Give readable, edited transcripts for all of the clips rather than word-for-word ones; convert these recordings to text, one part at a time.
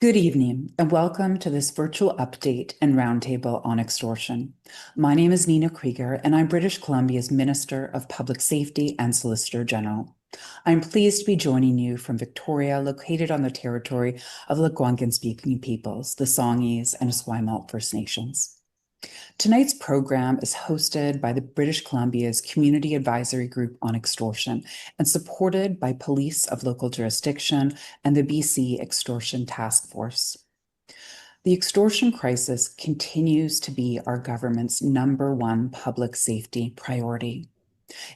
Good evening, and welcome to this virtual update and roundtable on extortion. My name is Nina Krieger, and I'm British Columbia's Minister of Public Safety and Solicitor General. I'm pleased to be joining you from Victoria, located on the territory of the Lekwungen-speaking peoples, the Songhees and Esquimalt First Nations. Tonight's program is hosted by the British Columbia's Community Advisory Group on Extortion and supported by police of local jurisdiction and the BC Extortion Task Force. The extortion crisis continues to be our government's #1 public safety priority.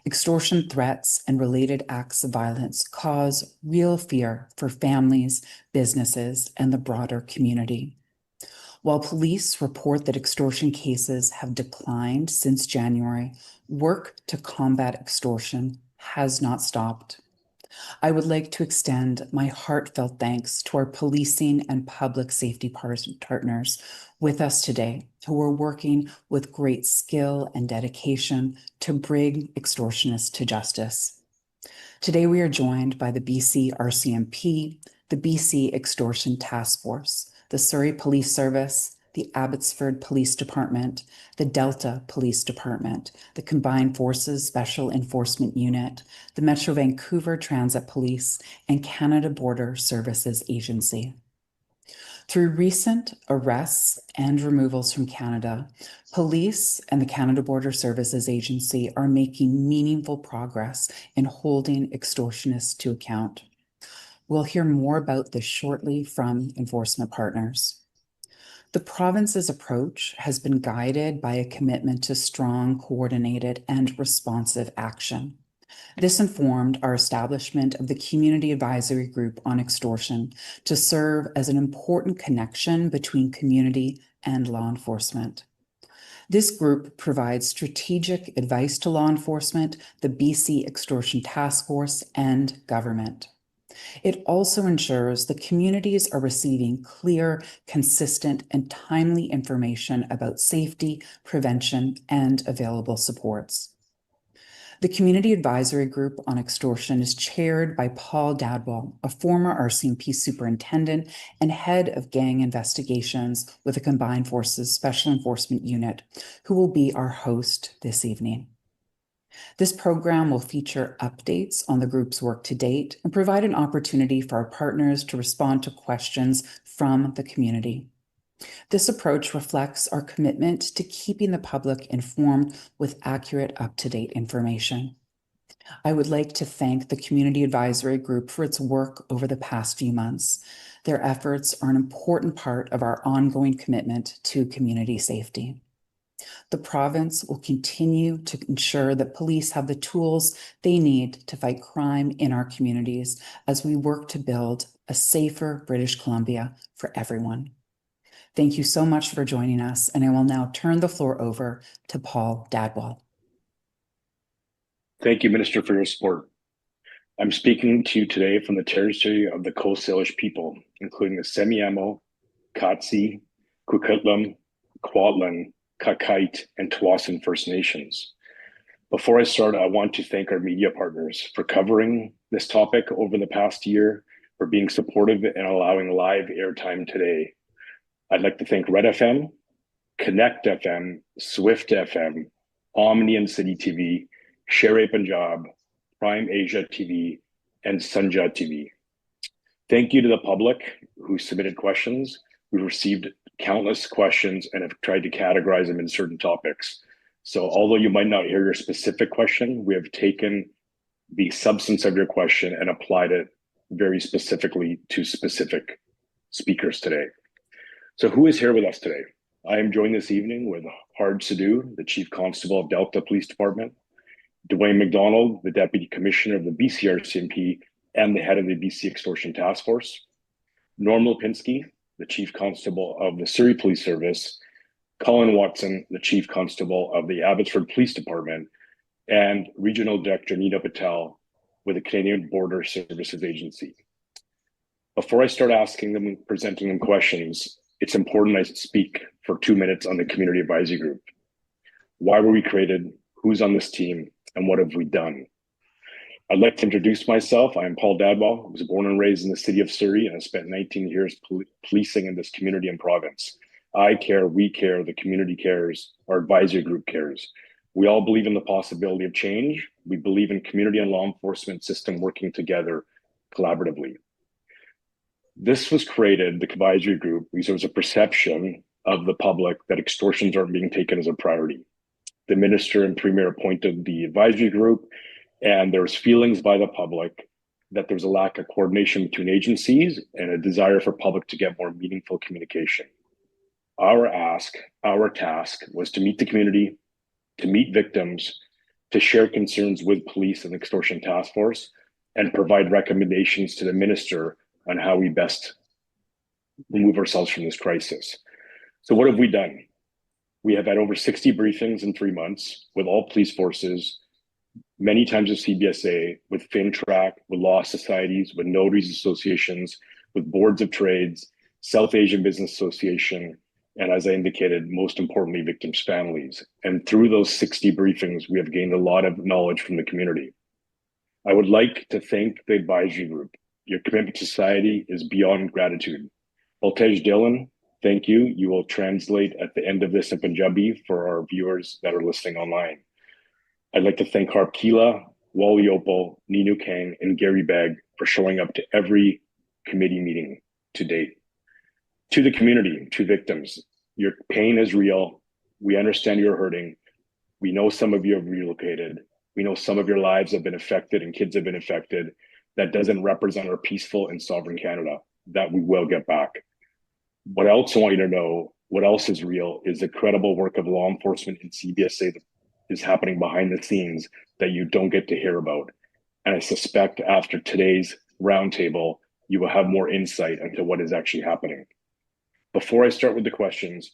Extortion threats and related acts of violence cause real fear for families, businesses, and the broader community. While police report that extortion cases have declined since January, work to combat extortion has not stopped. I would like to extend my heartfelt thanks to our policing and public safety partners with us today, who are working with great skill and dedication to bring extortionists to justice. Today, we are joined by the BC RCMP, the BC Extortion Task Force, the Surrey Police Service, the Abbotsford Police Department, the Delta Police Department, the Combined Forces Special Enforcement Unit, the Metro Vancouver Transit Police, and Canada Border Services Agency. Through recent arrests and removals from Canada, police and the Canada Border Services Agency are making meaningful progress in holding extortionists to account. We'll hear more about this shortly from enforcement partners. The province's approach has been guided by a commitment to strong, coordinated, and responsive action. This informed our establishment of the Community Advisory Group on Extortion to serve as an important connection between community and law enforcement. This group provides strategic advice to law enforcement, the BC Extortion Task Force, and government. It also ensures the communities are receiving clear, consistent, and timely information about safety, prevention, and available supports. The Community Advisory Group on Extortion is chaired by Paul Dadwal, a former RCMP superintendent and head of gang investigations with the Combined Forces Special Enforcement Unit, who will be our host this evening. This program will feature updates on the group's work to date and provide an opportunity for our partners to respond to questions from the community. This approach reflects our commitment to keeping the public informed with accurate, up-to-date information. I would like to thank the Community Advisory Group for its work over the past few months. Their efforts are an important part of our ongoing commitment to community safety. The province will continue to ensure that police have the tools they need to fight crime in our communities as we work to build a safer British Columbia for everyone. Thank you so much for joining us, and I will now turn the floor over to Paul Dadwal. Thank you, Minister, for your support. I'm speaking to you today from the territory of the Coast Salish people, including the Semiahmoo, Katsi, Coquitlam, Kwantlen, Kakite, and Tsawwassen First Nations. Before I start, I want to thank our media partners for covering this topic over the past year, for being supportive and allowing live airtime today. I'd like to thank Red FM, Connect FM, Swift FM, Omni and City TV, Sher-e Punjab, Prime Asia TV, and Sunja TV. Thank you to the public who submitted questions. We received countless questions and have tried to categorize them in certain topics. So although you might not hear your specific question, we have taken the substance of your question and applied it very specifically to specific speakers today. So who is here with us today? I am joined this evening with Hard Sidhu, the Chief Constable of Delta Police Department, Dwayne McDonald, the Deputy Commissioner of the BC RCMP and the head of the BC Extortion Task Force, Norm Lipinski, the Chief Constable of the Surrey Police Service, Colin Watson, the Chief Constable of the Abbotsford Police Department, and Regional Director Nina Patel with the Canadian Border Services Agency. Before I start asking them and presenting them questions, it's important I speak for 2 minutes on the Community Advisory Group. Why were we created? Who's on this team? And what have we done? I'd like to introduce myself. I'm Paul Dadwal. I was born and raised in the city of Surrey, and I spent 19 years policing in this community and province. I care, we care, the community cares, our advisory group cares. We all believe in the possibility of change. We believe in community and law enforcement system working together collaboratively. This was created, the advisory group, because there was a perception of the public that extortions aren't being taken as a priority. The minister and premier appointed the advisory group, and there was feelings by the public that there was a lack of coordination between agencies and a desire for public to get more meaningful communication. Our task was to meet the community, to meet victims, to share concerns with police and extortion task force, and provide recommendations to the minister on how we best remove ourselves from this crisis. So what have we done? We have had over 60 briefings in 3 months with all police forces, many times with CBSA, with FinTrack, with law societies, with notaries associations, with boards of trades, South Asian Business Association, and as I indicated, most importantly, victims' families. And through those 60 briefings, we have gained a lot of knowledge from the community. I would like to thank the advisory group. Your commitment to society is beyond gratitude. Baltej Dylan, thank you. You will translate at the end of this in Punjabi for our viewers that are listening online. I'd like to thank Harp Keela, Wally Opal, Ninu Kang, and Gary Begg for showing up to every committee meeting to date. To the community, to victims, your pain is real. We understand you're hurting. We know some of you have relocated. We know some of your lives have been affected and kids have been affected. That doesn't represent our peaceful and sovereign Canada that we will get back. What else I want you to know, what else is real, is the credible work of law enforcement and CBSA that is happening behind the scenes that you don't get to hear about. And I suspect after today's roundtable, you will have more insight into what is actually happening. Before I start with the questions,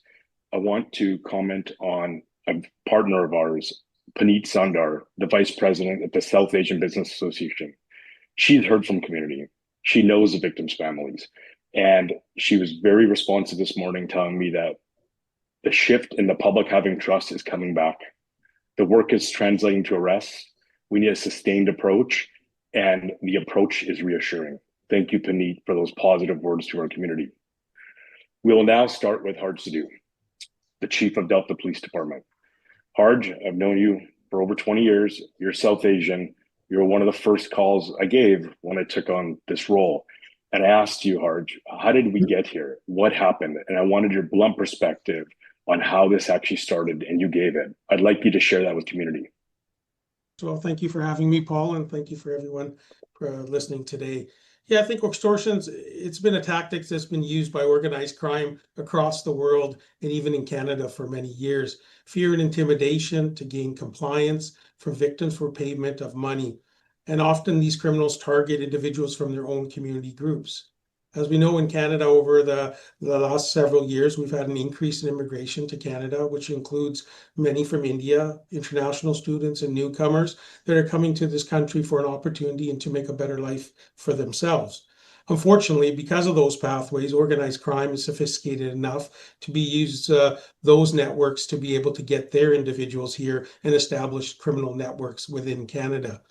I want to comment on a partner of ours, Paneet Sundar, the vice president at the South Asian Business Association. She's heard from community. She knows the victims' families. And she was very responsive this morning, telling me that the shift in the public having trust is coming back. The work is translating to arrests. We need a sustained approach, and the approach is reassuring. Thank you, Paneet, for those positive words to our community. We will now start with Harj Sidhu, the chief of Delta Police Department. Harj, I've known you for over 20 years. You're South Asian. You're one of the first calls I gave when I took on this role. And I asked you, Harj, how did we get here? What happened? And I wanted your blunt perspective on how this actually started, and you gave it. I'd like you to share that with community. So thank you for having me, Paul, and thank you for everyone for listening today. Yeah, I think extortions, it's been a tactic that's been used by organized crime across the world and even in Canada for many years. Fear and intimidation to gain compliance for victims for payment of money. And often these criminals target individuals from their own community groups. As we know in Canada, over the last several years, we've had an increase in immigration to Canada, which includes many from India, international students and newcomers that are coming to this country for an opportunity and to make a better life for themselves. Unfortunately, because of those pathways, organized crime is sophisticated enough to be used those networks to be able to get their individuals here and establish criminal networks within Canada.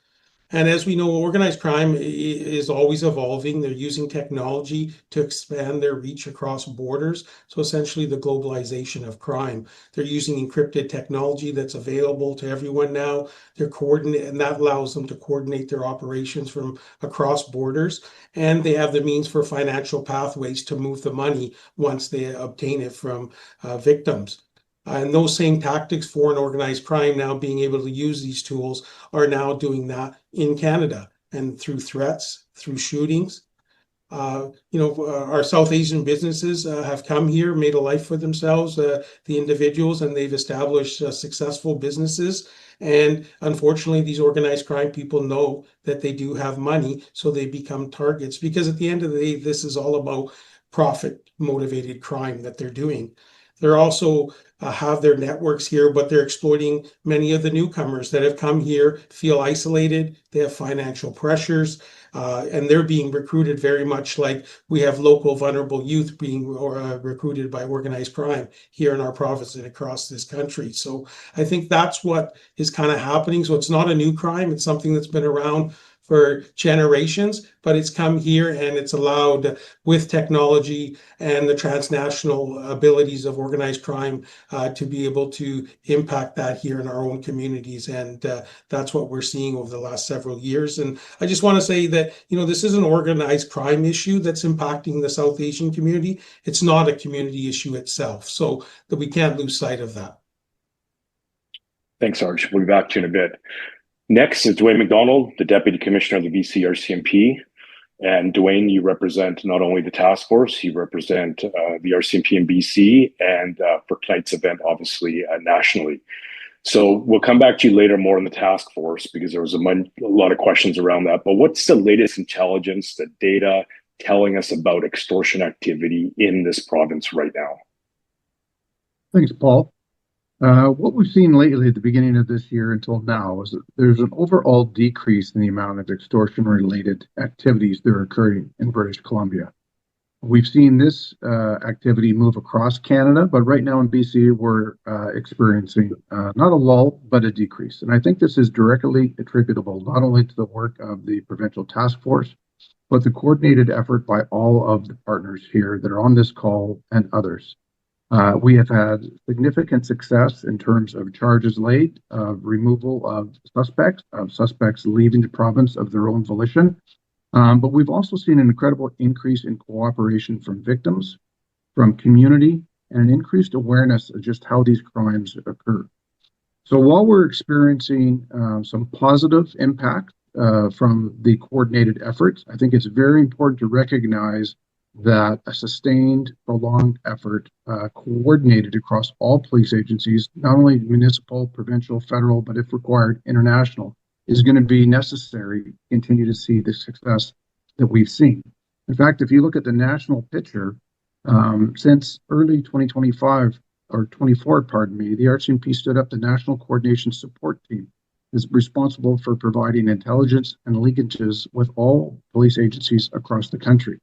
And as we know, organized crime is always evolving. They're using technology to expand their reach across borders. So essentially the globalization of crime. They're using encrypted technology that's available to everyone now. They're coordinating, and that allows them to coordinate their operations from across borders. And they have the means for financial pathways to move the money once they obtain it from victims. And those same tactics for an organized crime now being able to use these tools are now doing that in Canada and through threats, through shootings. Our South Asian businesses have come here, made a life for themselves, the individuals, and they've established successful businesses. And unfortunately, these organized crime people know that they do have money, so they become targets. Because at the end of the day, this is all about profit-motivated crime that they're doing. They're also have their networks here, but they're exploiting many of the newcomers that have come here, feel isolated, they have financial pressures, and they're being recruited very much like we have local vulnerable youth being recruited by organized crime here in our province and across this country. So I think that's what is kind of happening. So it's not a new crime. It's something that's been around for generations, but it's come here and it's allowed, with technology and the transnational abilities of organized crime, to be able to impact that here in our own communities. And that's what we're seeing over the last several years. And I just want to say that, this is an organized crime issue that's impacting the South Asian community. It's not a community issue itself, so that we can't lose sight of that. Thanks, Sarge. We'll be back to you in a bit. Next is Dwayne McDonald, the Deputy Commissioner of the BC RCMP. And Dwayne, you represent not only the task force, you represent the RCMP in BC, and for tonight's event, obviously, nationally. So we'll come back to you later more on the task force, because there was a lot of questions around that. But what's the latest intelligence, the data telling us about extortion activity in this province right now? Thanks, Paul. What we've seen lately at the beginning of this year until now is that there's an overall decrease in the amount of extortion-related activities that are occurring in British Columbia. We've seen this activity move across Canada, but right now in BC, we're experiencing not a lull, but a decrease. And I think this is directly attributable not only to the work of the Provincial Task Force, but the coordinated effort by all of the partners here that are on this call and others. We have had significant success in terms of charges laid, removal of suspects leaving the province of their own volition. But we've also seen an incredible increase in cooperation from victims, from community, and an increased awareness of just how these crimes occur. So while we're experiencing some positive impact from the coordinated efforts, I think it's very important to recognize that a sustained, prolonged effort coordinated across all police agencies, not only municipal, provincial, federal, but if required, international, is going to be necessary to continue to see the success that we've seen. In fact, if you look at the national picture, since early 2025, or 24, pardon me, the RCMP stood up the National Coordination Support Team, is responsible for providing intelligence and linkages with all police agencies across the country.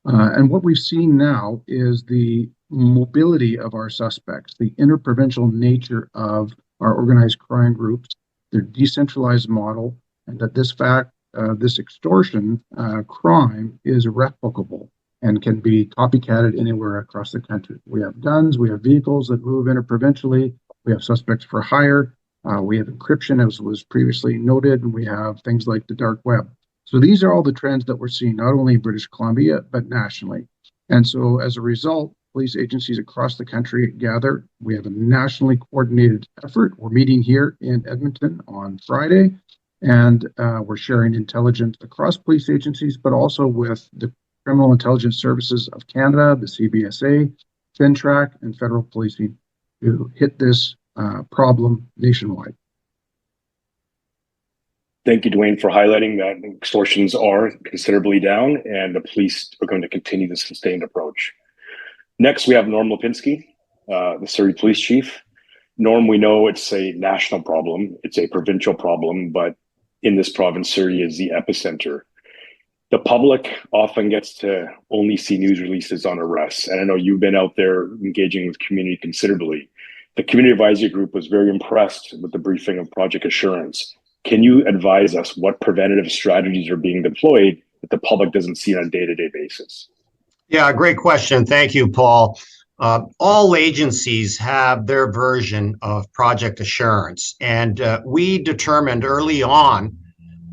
And what we've seen now is the mobility of our suspects, the interprovincial nature of our organized crime groups, their decentralized model, and that this extortion crime is replicable and can be copycatted anywhere across the country. We have guns, we have vehicles that move interprovincially, we have suspects for hire, we have encryption, as was previously noted, and we have things like the dark web. So these are all the trends that we're seeing, not only in British Columbia, but nationally. And so as a result, police agencies across the country gather. We have a nationally coordinated effort. We're meeting here in Edmonton on Friday, and we're sharing intelligence across police agencies, but also with the Criminal Intelligence Services of Canada, the CBSA, FinTrack, and federal policing to hit this problem nationwide. Thank you, Dwayne, for highlighting that extortions are considerably down and the police are going to continue this sustained approach. Next, we have Norm Lipinski, the Surrey Police Chief. Norm, we know it's a national problem. It's a provincial problem, but in this province, Surrey is the epicenter. The public often gets to only see news releases on arrests. And I know you've been out there engaging with community considerably. The Community Advisory Group was very impressed with the briefing of Project Assurance. Can you advise us what preventative strategies are being deployed that the public doesn't see on a day-to-day basis? Yeah, great question. Thank you, Paul. All agencies have their version of Project Assurance, and we determined early on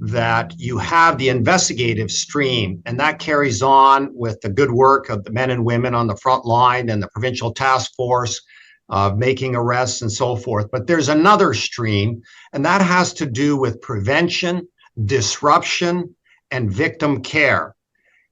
that you have the investigative stream, and that carries on with the good work of the men and women on the front line and the provincial task force, making arrests and so forth. But there's another stream, and that has to do with prevention, disruption, and victim care.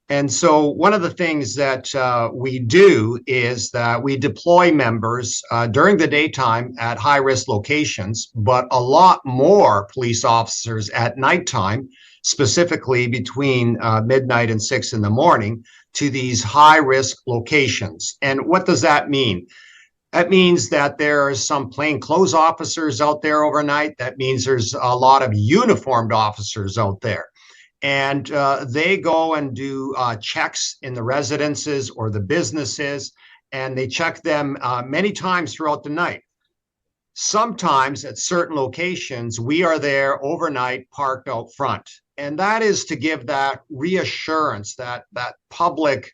And so one of the things that we do is that we deploy members during the daytime at high-risk locations, but a lot more police officers at nighttime, specifically between midnight and 6 in the morning, to these high-risk locations. And what does that mean? That means that there are some plainclothes officers out there overnight. That means there's a lot of uniformed officers out there. And they go and do checks in the residences or the businesses, and they check them many times throughout the night. Sometimes at certain locations, we are there overnight parked out front. and that is to give that reassurance, that public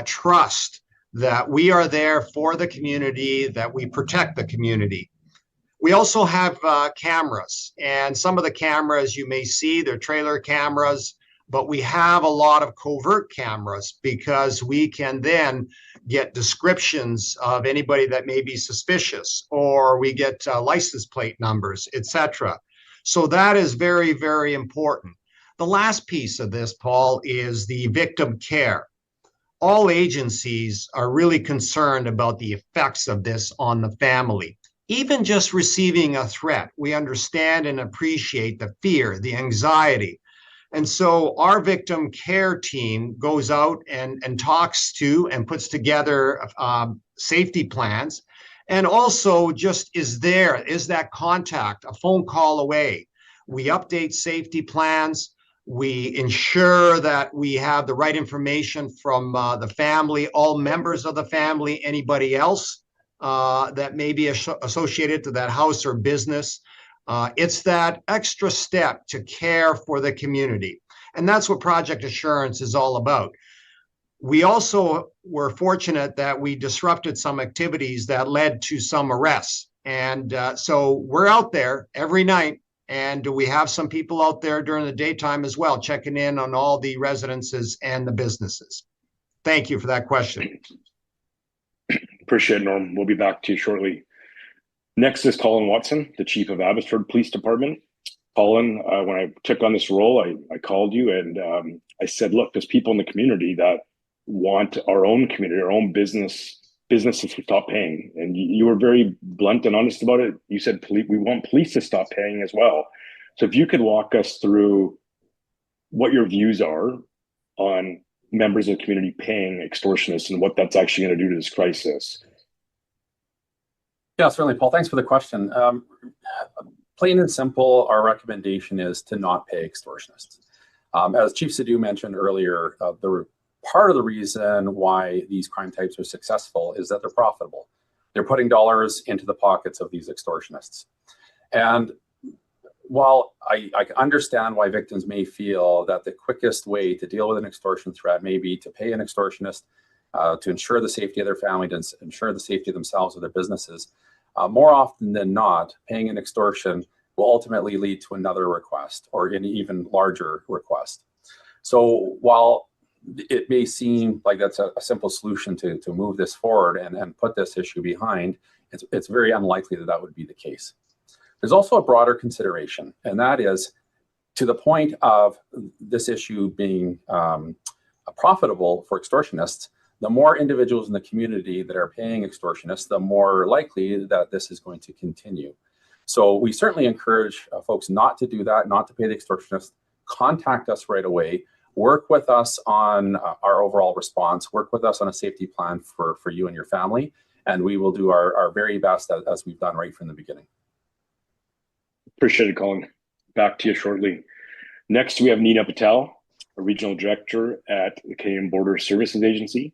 trust that we are there for the community, that we protect the community. We also have cameras, and some of the cameras you may see, they're trailer cameras, but we have a lot of covert cameras because we can then get descriptions of anybody that may be suspicious, or we get license plate numbers, etc. So that is very, very important. The last piece of this, Paul, is the victim care. All agencies are really concerned about the effects of this on the family. Even just receiving a threat, we understand and appreciate the fear, the anxiety. And so our victim care team goes out and talks to and puts together safety plans, and also just is there, is that contact, a phone call away. We update safety plans. We ensure that we have the right information from the family, all members of the family, anybody else that may be associated to that house or business. It's that extra step to care for the community. And that's what Project Assurance is all about. We also were fortunate that we disrupted some activities that led to some arrests. And so we're out there every night, and we have some people out there during the daytime as well, checking in on all the residences and the businesses. Thank you for that question. Appreciate it, Norm. We'll be back to you shortly. Next is Colin Watson, the Chief of Abbotsford Police Department. Colin, when I took on this role, I called you and I said, look, there's people in the community that want our own community, our own businesses to stop paying. And you were very blunt and honest about it. You said, we want police to stop paying as well. So if you could walk us through what your views are on members of the community paying extortionists and what that's actually going to do to this crisis. Yeah, certainly, Paul. Thanks for the question. Plain and simple, our recommendation is to not pay extortionists. As Chief Sadhu mentioned earlier, part of the reason why these crime types are successful is that they're profitable. They're putting dollars into the pockets of these extortionists. And while I understand why victims may feel that the quickest way to deal with an extortion threat may be to pay an extortionist to ensure the safety of their family, to ensure the safety of themselves or their businesses, more often than not, paying an extortion will ultimately lead to another request or an even larger request. So while it may seem like that's a simple solution to move this forward and put this issue behind, it's very unlikely that that would be the case. There's also a broader consideration, and that is to the point of this issue being profitable for extortionists. The more individuals in the community that are paying extortionists, the more likely that this is going to continue. So we certainly encourage folks not to do that, not to pay the extortionist. Contact us right away. Work with us on our overall response. Work with us on a safety plan for you and your family, and we will do our very best as we've done right from the beginning. Appreciate it, Colin. Back to you shortly. Next, we have Nina Patel, a regional director at the Canadian Border Services Agency.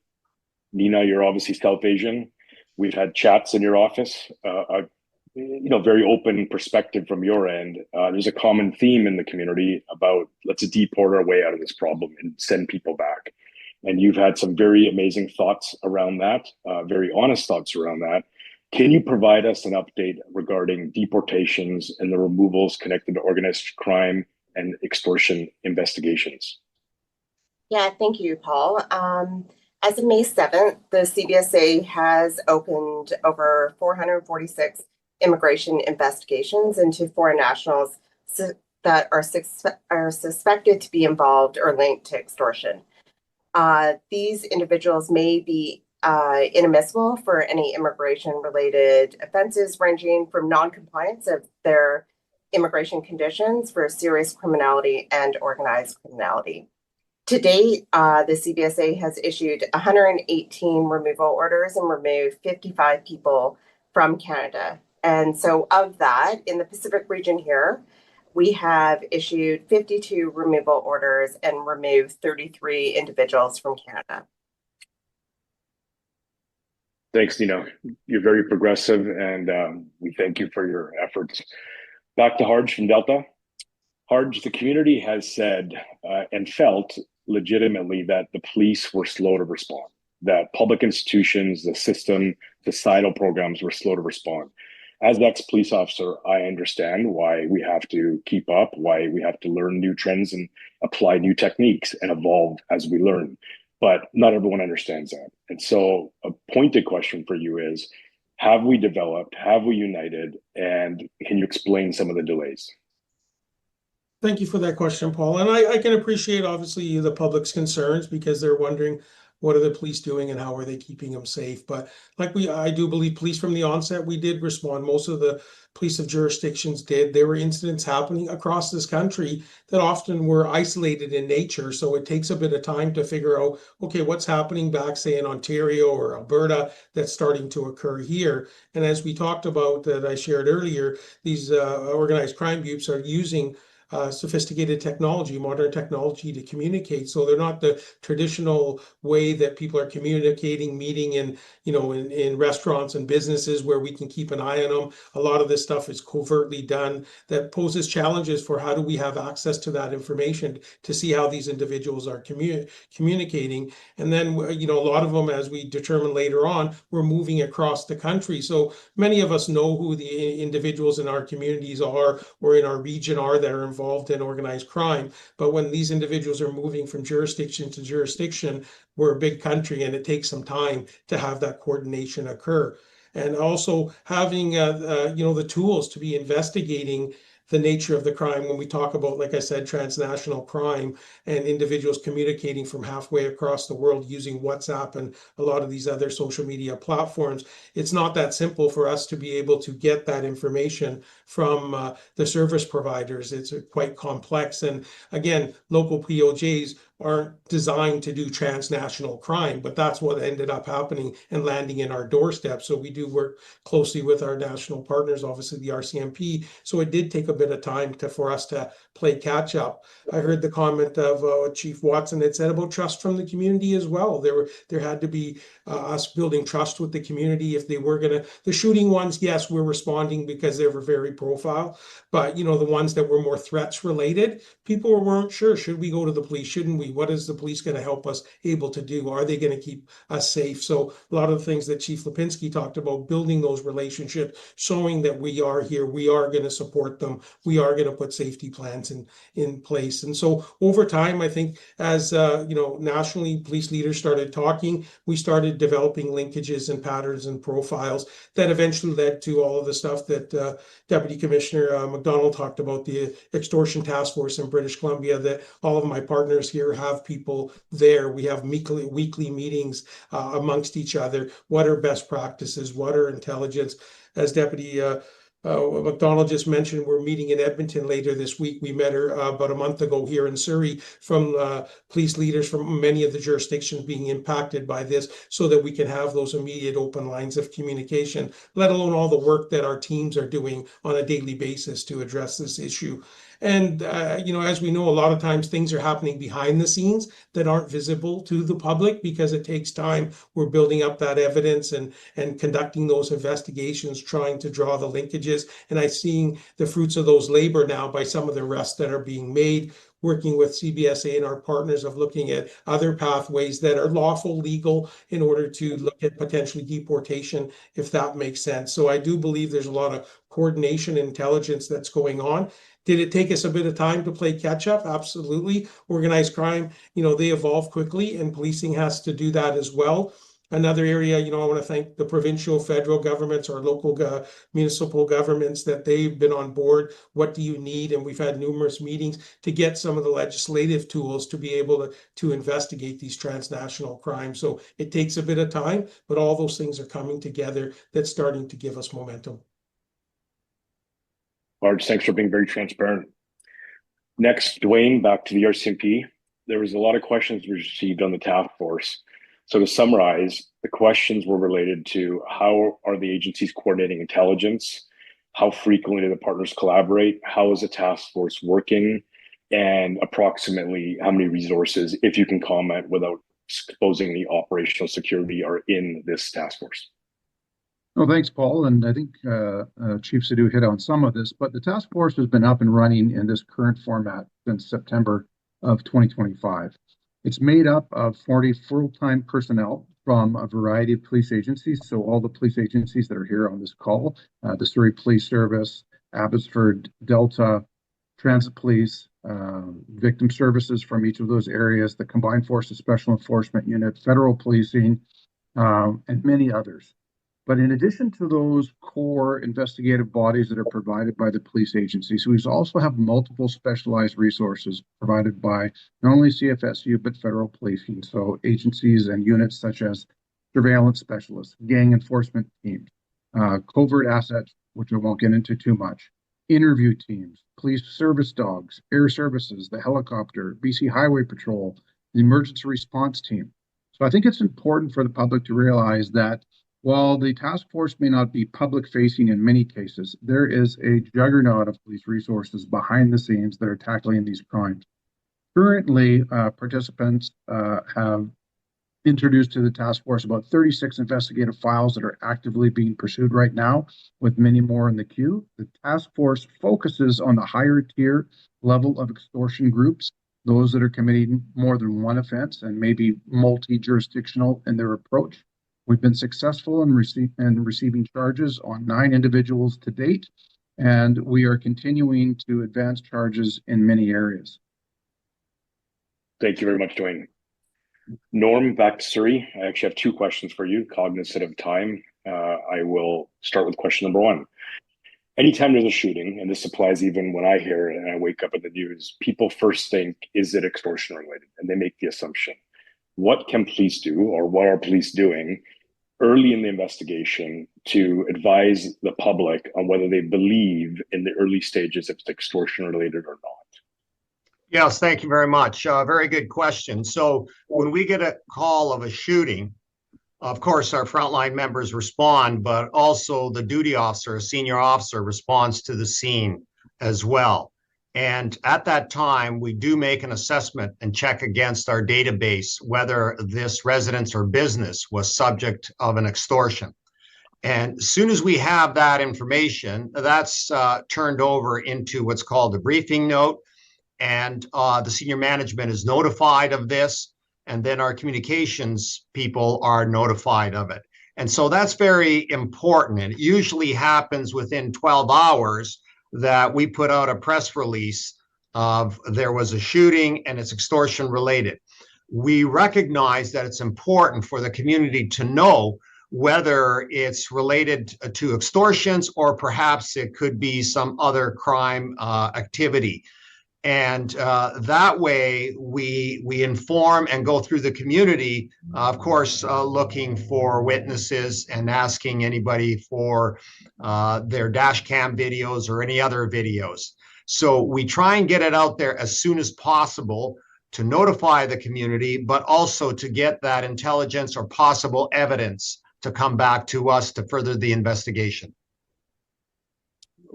Nina, you're obviously South Asian. We've had chats in your office, very open perspective from your end. There's a common theme in the community about let's deport our way out of this problem and send people back. And you've had some very amazing thoughts around that, very honest thoughts around that. Can you provide us an update regarding deportations and the removals connected to organized crime and extortion investigations? Yeah, thank you, Paul. As of May 7th, the CBSA has opened over 446 immigration investigations into foreign nationals that are suspected to be involved or linked to extortion. These individuals may be inadmissible for any immigration-related offenses ranging from non-compliance of their immigration conditions for serious criminality and organized criminality. To date, the CBSA has issued 118 removal orders and removed 55 people from Canada. And so of that, in the Pacific region here, we have issued 52 removal orders and removed 33 individuals from Canada. Thanks, Nina. You're very progressive, and we thank you for your efforts. Back to Harj from Delta. Harge, the community has said and felt legitimately that the police were slow to respond, that public institutions, the system, societal programs were slow to respond. As ex-police officer, I understand why we have to keep up, why we have to learn new trends and apply new techniques and evolve as we learn. But not everyone understands that. And so a pointed question for you is, have we developed, have we united, and can you explain some of the delays? Thank you for that question, Paul. And I can appreciate, obviously, the public's concerns because they're wondering what are the police doing and how are they keeping them safe. But I do believe police from the onset, we did respond. Most of the police of jurisdictions did. There were incidents happening across this country that often were isolated in nature. So it takes a bit of time to figure out, okay, what's happening back, say, in Ontario or Alberta that's starting to occur here. And as we talked about, that I shared earlier, these organized crime groups are using sophisticated technology, modern technology to communicate. So they're not the traditional way that people are communicating, meeting in restaurants and businesses where we can keep an eye on them. A lot of this stuff is covertly done that poses challenges for how do we have access to that information to see how these individuals are communicating. And then, a lot of them, as we determine later on, we're moving across the country. So many of us know who the individuals in our communities are or in our region are that are involved in organized crime. But when these individuals are moving from jurisdiction to jurisdiction, we're a big country and it takes some time to have that coordination occur. And also having, the tools to be investigating the nature of the crime when we talk about, like I said, transnational crime and individuals communicating from halfway across the world using WhatsApp and a lot of these other social media platforms. It's not that simple for us to be able to get that information from the service providers. It's quite complex. And again, local POJs aren't designed to do transnational crime, but that's what ended up happening and landing in our doorstep. So we do work closely with our national partners, obviously the RCMP. So it did take a bit of time for us to play catch up. I heard the comment of Chief Watson had said about trust from the community as well. There had to be us building trust with the community. If they were the shooting ones, yes, we're responding because they were very profile, but the ones that were more threats related, people weren't sure, should we go to the police, shouldn't we? What is the police going to help us able to do? Are they going to keep us safe? So a lot of the things that Chief Lipinski talked about, building those relationships, showing that we are here, we are going to support them, we are going to put safety plans in place. And so over time, I think as nationally police leaders started talking, we started developing linkages and patterns and profiles that eventually led to all of the stuff that Deputy Commissioner McDonald talked about, the Extortion Task Force in British Columbia, that all of my partners here have people there. We have weekly meetings amongst each other. What are best practices? What are intelligence? As Deputy McDonald just mentioned, we're meeting in Edmonton later this week. We met her about a month ago here in Surrey from police leaders from many of the jurisdictions being impacted by this so that we can have those immediate open lines of communication, let alone all the work that our teams are doing on a daily basis to address this issue. And, as we know, a lot of times things are happening behind the scenes that aren't visible to the public because it takes time. We're building up that evidence and conducting those investigations, trying to draw the linkages. And I'm seeing the fruits of those labor now by some of the arrests that are being made, working with CBSA and our partners of looking at other pathways that are lawful, legal, in order to look at potentially deportation, if that makes sense. So I do believe there's a lot of coordination and intelligence that's going on. Did it take us a bit of time to play catch up? Absolutely. Organized crime, they evolve quickly and policing has to do that as well. Another area, I want to thank the provincial, federal governments, our local municipal governments that they've been on board. What do you need? And we've had numerous meetings to get some of the legislative tools to be able to investigate these transnational crimes. So it takes a bit of time, but all those things are coming together that's starting to give us momentum. Large, thanks for being very transparent. Next, Dwayne, back to the RCMP. There was a lot of questions we received on the task force. So to summarize, the questions were related to how are the agencies coordinating intelligence, how frequently do the partners collaborate, how is the task force working, and approximately how many resources, if you can comment without exposing the operational security, are in this task force. Well, thanks, Paul. And I think Chief Sidhu hit on some of this, but the task force has been up and running in this current format since September of 2025. It's made up of 40 full-time personnel from a variety of police agencies. So all the police agencies that are here on this call, the Surrey Police Service, Abbotsford, Delta, Transit Police, Victim Services from each of those areas, the Combined Forces Special Enforcement Unit, Federal Policing, and many others. But in addition to those core investigative bodies that are provided by the police agencies, we also have multiple specialized resources provided by not only CFSU, but federal policing. So agencies and units such as surveillance specialists, gang enforcement teams, covert assets, which I won't get into too much, interview teams, police service dogs, air services, the helicopter, BC Highway Patrol, the emergency response team. So I think it's important for the public to realize that while the task force may not be public-facing in many cases, there is a juggernaut of police resources behind the scenes that are tackling these crimes. Currently, participants have introduced to the task force about 36 investigative files that are actively being pursued right now, with many more in the queue. The task force focuses on the higher tier level of extortion groups, those that are committing more than one offense and maybe multi-jurisdictional in their approach. We've been successful in receiving charges on 9 individuals to date, and we are continuing to advance charges in many areas. Thank you very much, Dwayne. Norm, back to Surrey. I actually have 2 questions for you, cognizant of time. I will start with question number 1. Anytime there's a shooting, and this applies even when I hear it and I wake up in the news, people first think, is it extortion related? And they make the assumption. What can police do, or what are police doing early in the investigation to advise the public on whether they believe in the early stages if it's extortion related or not? Yes, thank you very much. Very good question. So when we get a call of a shooting, of course, our frontline members respond, but also the duty officer, senior officer, responds to the scene as well. And at that time, we do make an assessment and check against our database whether this residence or business was subject of an extortion. And as soon as we have that information, that's turned over into what's called a briefing note. And the senior management is notified of this. And then our communications people are notified of it. And so that's very important. And it usually happens within 12 hours that we put out a press release of there was a shooting and it's extortion related. We recognize that it's important for the community to know whether it's related to extortions or perhaps it could be some other crime activity. And that way we inform and go through the community, of course, looking for witnesses and asking anybody for their dash cam videos or any other videos. So we try and get it out there as soon as possible to notify the community, but also to get that intelligence or possible evidence to come back to us to further the investigation.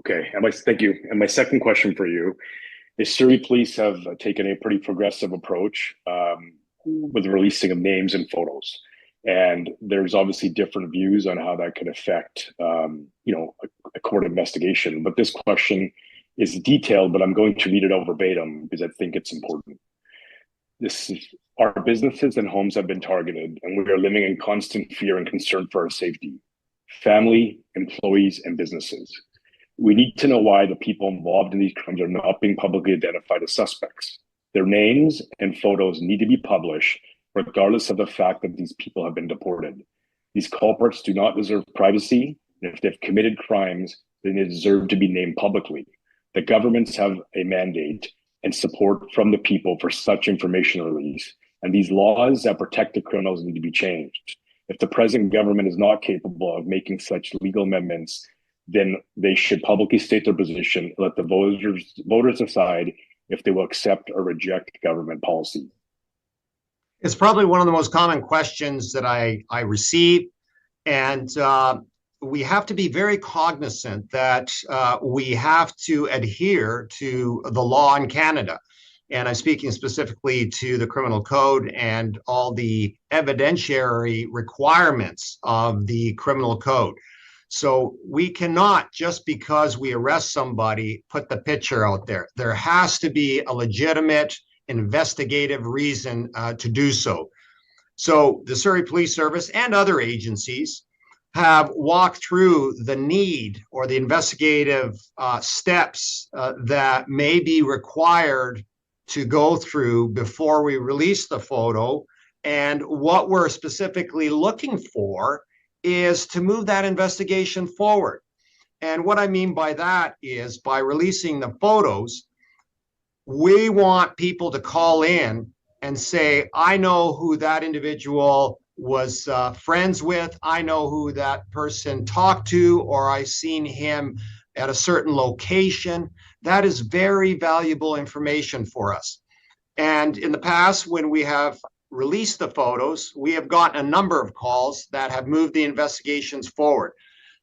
Okay, thank you. And my second question for you is Surrey Police have taken a pretty progressive approach with the releasing of names and photos. And there's obviously different views on how that could affect, a court investigation. But this question is detailed, but I'm going to read it out verbatim because I think it's important. Our businesses and homes have been targeted, and we are living in constant fear and concern for our safety, family, employees, and businesses. We need to know why the people involved in these crimes are not being publicly identified as suspects. Their names and photos need to be published, regardless of the fact that these people have been deported. These culprits do not deserve privacy, and if they've committed crimes, then they deserve to be named publicly. The governments have a mandate and support from the people for such information release, and these laws that protect the criminals need to be changed. If the present government is not capable of making such legal amendments, then they should publicly state their position, let the voters decide if they will accept or reject government policy. It's probably one of the most common questions that I receive. And we have to be very cognizant that we have to adhere to the law in Canada. And I'm speaking specifically to the criminal code and all the evidentiary requirements of the criminal code. So we cannot, just because we arrest somebody, put the picture out there. There has to be a legitimate investigative reason to do so. So the Surrey Police Service and other agencies have walked through the need or the investigative steps that may be required to go through before we release the photo. And what we're specifically looking for is to move that investigation forward. And what I mean by that is, by releasing the photos, we want people to call in and say, I know who that individual was friends with, I know who that person talked to, or I seen him at a certain location. That is very valuable information for us. And in the past, when we have released the photos, we have gotten a number of calls that have moved the investigations forward.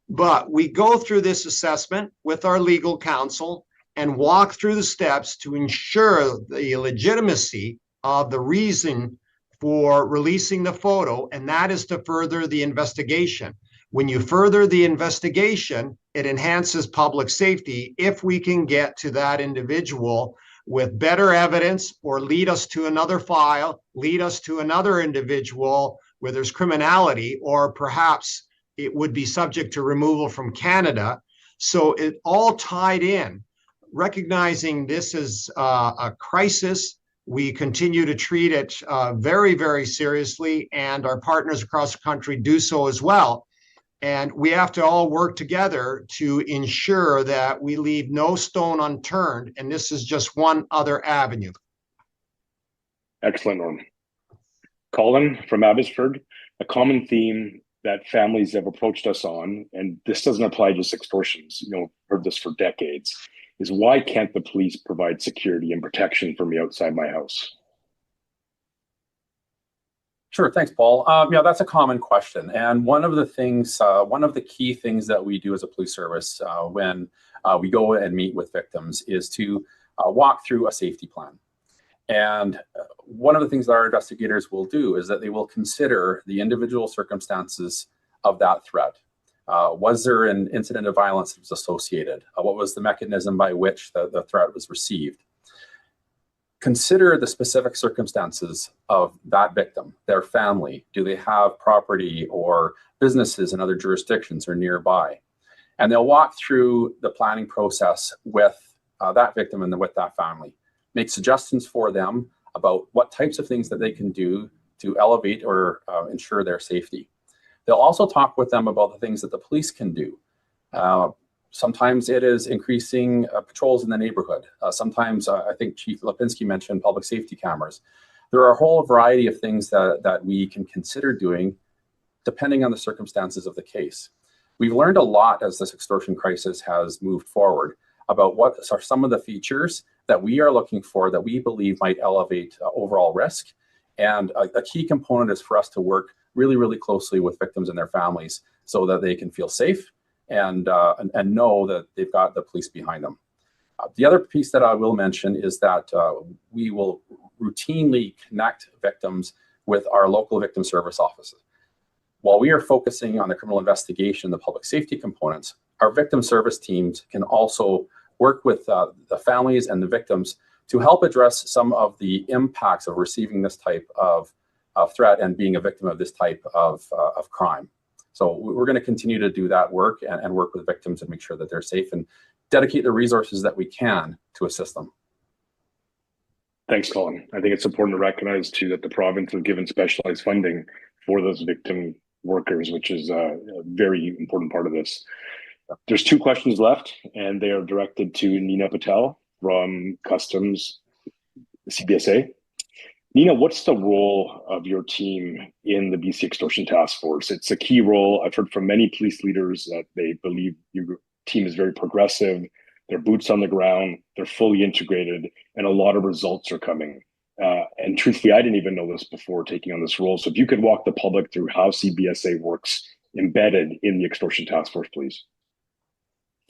But we go through this assessment with our legal counsel and walk through the steps to ensure the legitimacy of the reason for releasing the photo, and that is to further the investigation. When you further the investigation, it enhances public safety if we can get to that individual with better evidence, or lead us to another file, lead us to another individual where there's criminality, or perhaps it would be subject to removal from Canada. So it all tied in. Recognizing this is a crisis, we continue to treat it very, very seriously, and our partners across the country do so as well. And we have to all work together to ensure that we leave no stone unturned, and this is just one other avenue. Excellent, Norm. Colin from Abbotsford, a common theme that families have approached us on, and this doesn't apply to just extortions, heard this for decades, is why can't the police provide security and protection for me outside my house? Sure, thanks, Paul. Yeah, that's a common question. And one of the things, one of the key things that we do as a police service when we go and meet with victims is to walk through a safety plan. And one of the things that our investigators will do is that they will consider the individual circumstances of that threat. Was there an incident of violence that was associated? What was the mechanism by which the threat was received? Consider the specific circumstances of that victim, their family. Do they have property or businesses in other jurisdictions or nearby? And they'll walk through the planning process with that victim and with that family. Make suggestions for them about what types of things that they can do to elevate or ensure their safety. They'll also talk with them about the things that the police can do. Sometimes it is increasing patrols in the neighborhood. Sometimes I think Chief Lipinski mentioned public safety cameras. There are a whole variety of things that we can consider doing depending on the circumstances of the case. We've learned a lot as this extortion crisis has moved forward about what are some of the features that we are looking for that we believe might elevate overall risk. And a key component is for us to work really, really closely with victims and their families so that they can feel safe and know that they've got the police behind them. The other piece that I will mention is that we will routinely connect victims with our local victim service offices. While we are focusing on the criminal investigation, the public safety components, our victim service teams can also work with the families and the victims to help address some of the impacts of receiving this type of threat and being a victim of this type of crime. So we're going to continue to do that work and work with victims and make sure that they're safe and dedicate the resources that we can to assist them. Thanks, Colin. I think it's important to recognize too that the province has given specialized funding for those victim workers, which is a very important part of this. There's two questions left, and they are directed to Nina Patel from Customs CBSA. Nina, what's the role of your team in the BC Extortion Task Force? It's a key role. I've heard from many police leaders that they believe your team is very progressive, they're boots on the ground, they're fully integrated, and a lot of results are coming. And truthfully, I didn't even know this before taking on this role. So if you could walk the public through how CBSA works embedded in the Extortion Task Force, please.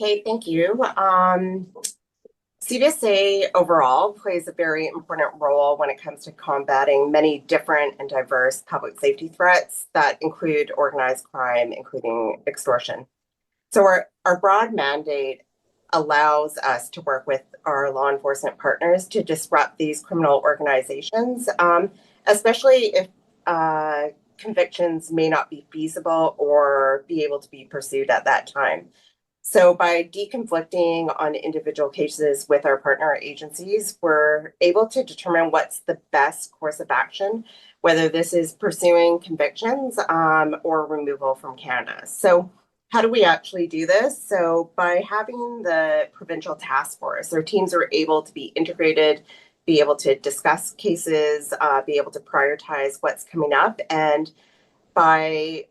Okay, thank you. CBSA overall plays a very important role when it comes to combating many different and diverse public safety threats that include organized crime, including extortion. So our broad mandate allows us to work with our law enforcement partners to disrupt these criminal organizations, especially if convictions may not be feasible or be able to be pursued at that time. So by deconflicting on individual cases with our partner agencies, we're able to determine what's the best course of action, whether this is pursuing convictions or removal from Canada. So how do we actually do this? So by having the provincial task force, our teams are able to be integrated, be able to discuss cases, be able to prioritize what's coming up. And by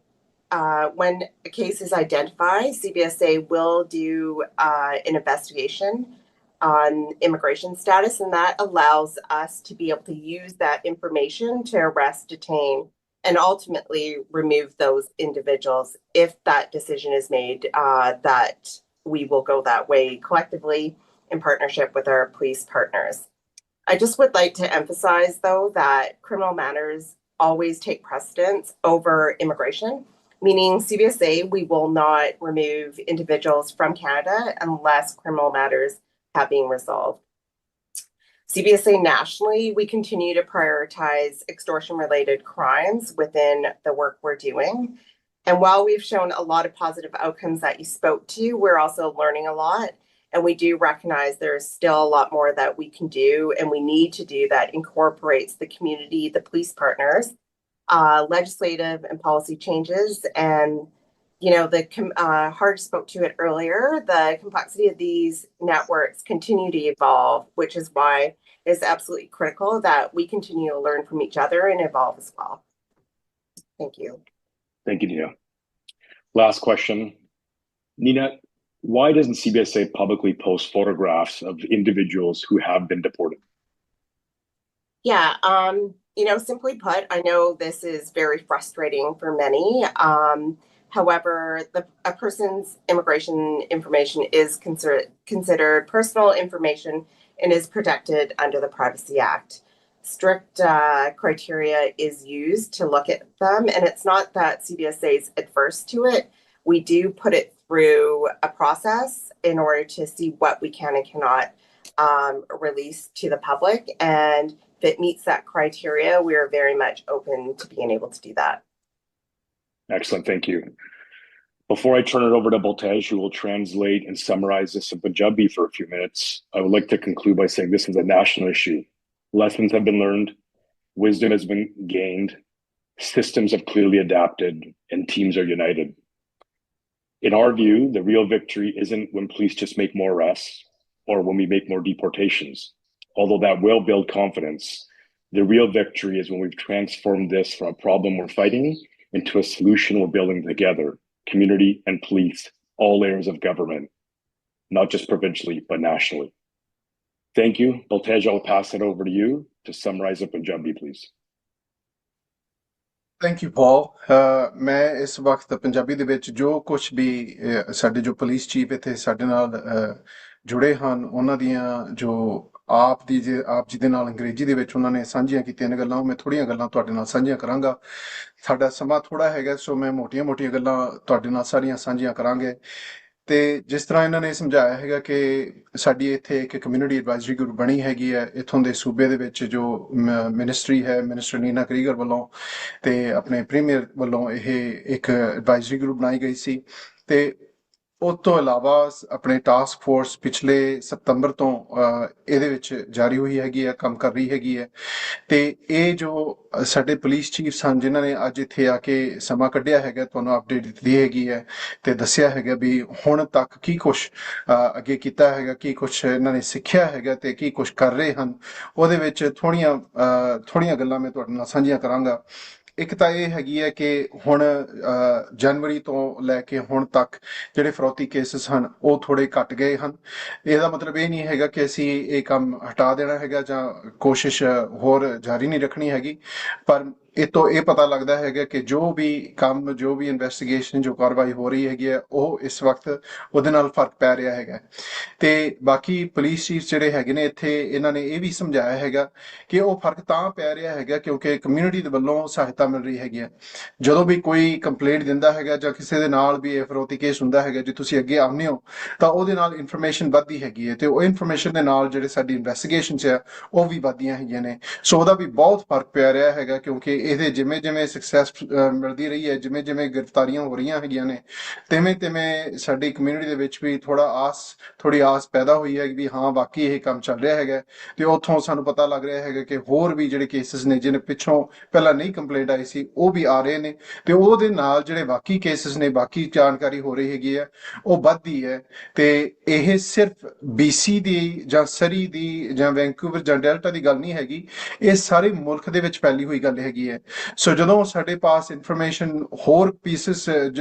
when a case is identified, CBSA will do an investigation on immigration status, and that allows us to be able to use that information to arrest, detain, and ultimately remove those individuals if that decision is made that we will go that way collectively in partnership with our police partners. I just would like to emphasize, though, that criminal matters always take precedence over immigration, meaning CBSA, we will not remove individuals from Canada unless criminal matters have been resolved. CBSA nationally, we continue to prioritize extortion-related crimes within the work we're doing. And while we've shown a lot of positive outcomes that you spoke to, we're also learning a lot. And we do recognize there's still a lot more that we can do and we need to do that incorporates the community, the police partners, legislative and policy changes. And, you know, Hart spoke to it earlier, the complexity of these networks continue to evolve, which is why it's absolutely critical that we continue to learn from each other and evolve as well. Thank you. Thank you, Nina. Last question. Nina, why doesn't CBSA publicly post photographs of individuals who have been deported? Yeah, you know, simply put, I know this is very frustrating for many. However, a person's immigration information is considered personal information and is protected under the Privacy Act. Strict criteria is used to look at them, and it's not that CBSA is adverse to it. We do put it through a process in order to see what we can and cannot release to the public. And if it meets that criteria, we are very much open to being able to do that. Excellent, thank you. Before I turn it over to Baltej, who will translate and summarize this in Punjabi for a few minutes, I would like to conclude by saying this is a national issue. Lessons have been learned, wisdom has been gained, systems have clearly adapted, and teams are united. In our view, the real victory isn't when police just make more arrests or when we make more deportations, although that will build confidence. The real victory is when we've transformed this from a problem we're fighting into a solution we're building together, community and police, all layers of government, not just provincially, but nationally. Thank you. Baltej, I'll pass it over to you to summarize in Punjabi, please. Thank you Paul ਮੈਂ ਇਸ ਵਕਤ ਪੰਜਾਬੀ ਦੇ ਵਿੱਚ ਜੋ ਕੁਝ ਵੀ ਸਾਡੇ ਜੋ police chief ਇੱਥੇ ਸਾਡੇ ਨਾਲ ਜੁੜੇ ਹਨ ਉਹਨਾਂ ਦੀਆਂ ਜੋ ਆਪ ਜੀ ਦੇ ਨਾਲ ਅੰਗਰੇਜ਼ੀ ਦੇ ਵਿੱਚ ਉਹਨਾਂ ਨੇ ਸਾਂਝੀਆਂ ਕੀਤੀਆਂ ਨੇ ਗੱਲਾਂ ਮੈਂ ਥੋੜ੍ਹੀਆਂ ਗੱਲਾਂ ਤੁਹਾਡੇ ਨਾਲ ਸਾਂਝੀਆਂ ਕਰਾਂਗਾ ਸਾਡਾ ਸਮਾਂ ਥੋੜ੍ਹਾ ਹੈਗਾ ਸੋ ਮੈਂ ਮੋਟੀਆਂ ਗੱਲਾਂ ਤੁਹਾਡੇ ਨਾਲ ਸਾਰੀਆਂ ਸਾਂਝੀਆਂ ਕਰਾਂਗੇ ਤੇ ਜਿਸ ਤਰ੍ਹਾਂ ਇਹਨਾਂ ਨੇ ਸਮਝਾਇਆ ਹੈਗਾ ਕਿ ਸਾਡੀ ਇੱਥੇ ਇੱਕ ਕਮਿਊਨਿਟੀ ਐਡਵਾਈਜ਼ਰੀ ਗਰੁੱਪ ਬਣੀ ਹੈਗੀ ਹੈ ਇੱਥੋਂ ਦੇ ਸੂਬੇ ਦੇ ਵਿੱਚ ਜੋ ਮਿਨਿਸਟਰੀ ਹੈ ਮਿਨਿਸਟਰ ਨੀਨਾ ਕਰੀਗਰ ਵੱਲੋਂ ਤੇ ਆਪਣੇ ਪ੍ਰੀਮੀਅਰ ਵੱਲੋਂ ਇਹ ਇੱਕ ਐਡਵਾਈਜ਼ਰੀ ਗਰੁੱਪ ਬਣਾਈ ਗਈ ਸੀ ਤੇ ਉਸ ਤੋਂ ਇਲਾਵਾ ਆਪਣੇ ਟਾਸਕ ਫੋਰਸ ਪਿਛਲੇ ਸਤੰਬਰ ਤੋਂ ਇਹਦੇ ਵਿੱਚ ਜਾਰੀ ਹੋਈ ਹੈਗੀ ਹੈ ਕੰਮ ਕਰ ਰਹੀ ਹੈਗੀ ਹੈ ਤੇ ਇਹ ਜੋ ਸਾਡੇ ਪੁਲਿਸ ਚੀਫ ਸਨ ਜਿਨ੍ਹਾਂ ਨੇ ਅੱਜ ਇੱਥੇ ਆ ਕੇ ਸਮਾਂ ਕੱਢਿਆ ਹੈਗਾ ਤੁਹਾਨੂੰ ਅਪਡੇਟ ਦਿੱਤੀ ਹੈਗੀ ਹੈ ਤੇ ਦੱਸਿਆ ਹੈਗਾ ਵੀ ਹੁਣ ਤੱਕ ਕੀ ਕੁਛ ਅੱਗੇ ਕੀਤਾ ਹੈਗਾ ਕੀ ਕੁਛ ਇਹਨਾਂ ਨੇ ਸਿੱਖਿਆ ਹੈਗਾ ਤੇ ਕੀ ਕੁਛ ਕਰ ਰਹੇ ਹਨ ਉਹਦੇ ਵਿੱਚ ਥੋੜ੍ਹੀਆਂ ਗੱਲਾਂ ਮੈਂ ਤੁਹਾਡੇ ਨਾਲ ਸਾਂਝੀਆਂ ਕਰਾਂਗਾ ਇੱਕ ਤਾਂ ਇਹ ਹੈਗੀ ਹੈ ਕਿ ਹੁਣ ਜਨਵਰੀ ਤੋਂ ਲੈ ਕੇ ਹੁਣ ਤੱਕ ਜਿਹੜੇ ਫਰੌਤੀ ਕੇਸਿਸ ਹਨ ਉਹ ਥੋੜ੍ਹੇ ਘੱਟ ਗਏ ਹਨ ਇਹਦਾ ਮਤਲਬ ਇਹ ਨਹੀਂ ਹੈਗਾ ਕਿ ਅਸੀਂ ਇਹ ਕੰਮ ਹਟਾ ਦੇਣਾ ਹੈਗਾ ਜਾਂ ਕੋਸ਼ਿਸ਼ ਹੋਰ ਜਾਰੀ ਨਹੀਂ ਰੱਖਣੀ ਹੈਗੀ ਪਰ ਇਹ ਤੋਂ ਇਹ ਪਤਾ ਲੱਗਦਾ ਹੈਗਾ ਕਿ ਜੋ ਵੀ ਕੰਮ, ਜੋ ਵੀ ਇਨਵੈਸਟੀਗੇਸ਼ਨ, ਜੋ ਕਾਰਵਾਈ ਹੋ ਰਹੀ ਹੈਗੀ ਹੈ, ਉਹ ਇਸ ਵਕਤ ਉਹਦੇ ਨਾਲ ਫਰਕ ਪੈ ਰਿਹਾ ਹੈਗਾ। ਤੇ ਬਾਕੀ ਪੁਲਿਸ ਚੀਫ ਜਿਹੜੇ ਹੈਗੇ ਨੇ ਇੱਥੇ, ਇਹਨਾਂ ਨੇ ਇਹ ਵੀ ਸਮਝਾਇਆ ਹੈਗਾ ਕਿ ਉਹ ਫਰਕ ਤਾਂ ਪੈ ਰਿਹਾ ਹੈਗਾ ਕਿਉਂਕਿ ਕਮਿਊਨਿਟੀ ਦੇ ਵੱਲੋਂ ਸਹਾਇਤਾ ਮਿਲ ਰਹੀ ਹੈਗੀ ਹੈ। ਜਦੋਂ ਵੀ ਕੋਈ ਕੰਪਲੇਂਟ ਦਿੰਦਾ ਹੈਗਾ ਜਾਂ ਕਿਸੇ ਦੇ ਨਾਲ ਵੀ ਇਹ ਫਿਰੌਤੀ ਕੇਸ ਹੁੰਦਾ ਹੈਗਾ, ਜੇ ਤੁਸੀਂ ਅੱਗੇ ਆਉਂਦੇ ਹੋ ਤਾਂ ਉਹਦੇ ਨਾਲ ਇਨਫੋਰਮੇਸ਼ਨ ਵੱਧਦੀ ਹੈਗੀ ਹੈ, ਤੇ ਉਹ ਇਨਫੋਰਮੇਸ਼ਨ ਦੇ ਨਾਲ ਜਿਹੜੇ ਸਾਡੀ ਇਨਵੈਸਟੀਗੇਸ਼ਨਸ ਆ ਉਹ ਵੀ ਵੱਧਦੀਆਂ ਹੈਗੀਆਂ ਨੇ। ਸੋ ਉਹਦਾ ਵੀ ਬਹੁਤ ਫਰਕ ਪੈ ਰਿਹਾ ਹੈਗਾ, ਕਿਉਂਕਿ ਇਹਦੇ ਜਿਵੇਂ ਜਿਵੇਂ ਸਕਸੈਸ ਮਿਲਦੀ ਰਹੀ ਹੈ, ਜਿਵੇਂ ਜਿਵੇਂ ਗ੍ਰਿਫਤਾਰੀਆਂ ਹੋ ਰਹੀਆਂ ਹੈਗੀਆਂ ਨੇ, ਤਿਵੇਂ ਤਿਵੇਂ ਸਾਡੀ ਕਮਿਊਨਿਟੀ ਦੇ ਵਿੱਚ ਵੀ ਥੋੜੀ ਆਸ ਪੈਦਾ ਹੋਈ ਹੈ ਵੀ ਹਾਂ ਵਾਕਈ ਇਹ ਕੰਮ ਚੱਲ ਰਿਹਾ ਹੈਗਾ। ਤੇ ਉੱਥੋਂ ਸਾਨੂੰ ਪਤਾ ਲੱਗ ਰਿਹਾ ਹੈਗਾ ਕਿ ਹੋਰ ਵੀ ਜਿਹੜੇ ਕੇਸਿਸ ਨੇ ਜਿਹਨੇ ਪਿੱਛੋਂ ਪਹਿਲਾਂ ਨਹੀਂ ਕੰਪਲੇਂਟ ਆਈ ਸੀ, ਉਹ ਵੀ ਆ ਰਹੇ ਨੇ, ਤੇ ਉਹਦੇ ਨਾਲ ਜਿਹੜੇ ਬਾਕੀ ਕੇਸਿਸ ਨੇ, ਬਾਕੀ ਜਾਣਕਾਰੀ ਹੋ ਰਹੀ ਹੈਗੀ ਹੈ, ਉਹ ਵੱਧਦੀ ਹੈ। ਤੇ ਇਹ ਸਿਰਫ BC ਦੀ ਜਾਂ ਸਰੀ ਦੀ ਜਾਂ ਵੈਂਕੂਵਰ ਜਾਂ ਡੈਲਟਾ ਦੀ ਗੱਲ ਨਹੀਂ ਹੈਗੀ, ਇਹ ਸਾਰੇ ਮੁਲਕ ਦੇ ਵਿੱਚ ਫੈਲੀ ਹੋਈ ਗੱਲ ਹੈਗੀ ਹੈ। ਸੋ ਜਦੋਂ ਸਾਡੇ ਪਾਸ ਇਨਫੋਰਮੇਸ਼ਨ, ਹੋਰ ਪੀਸਿਸ,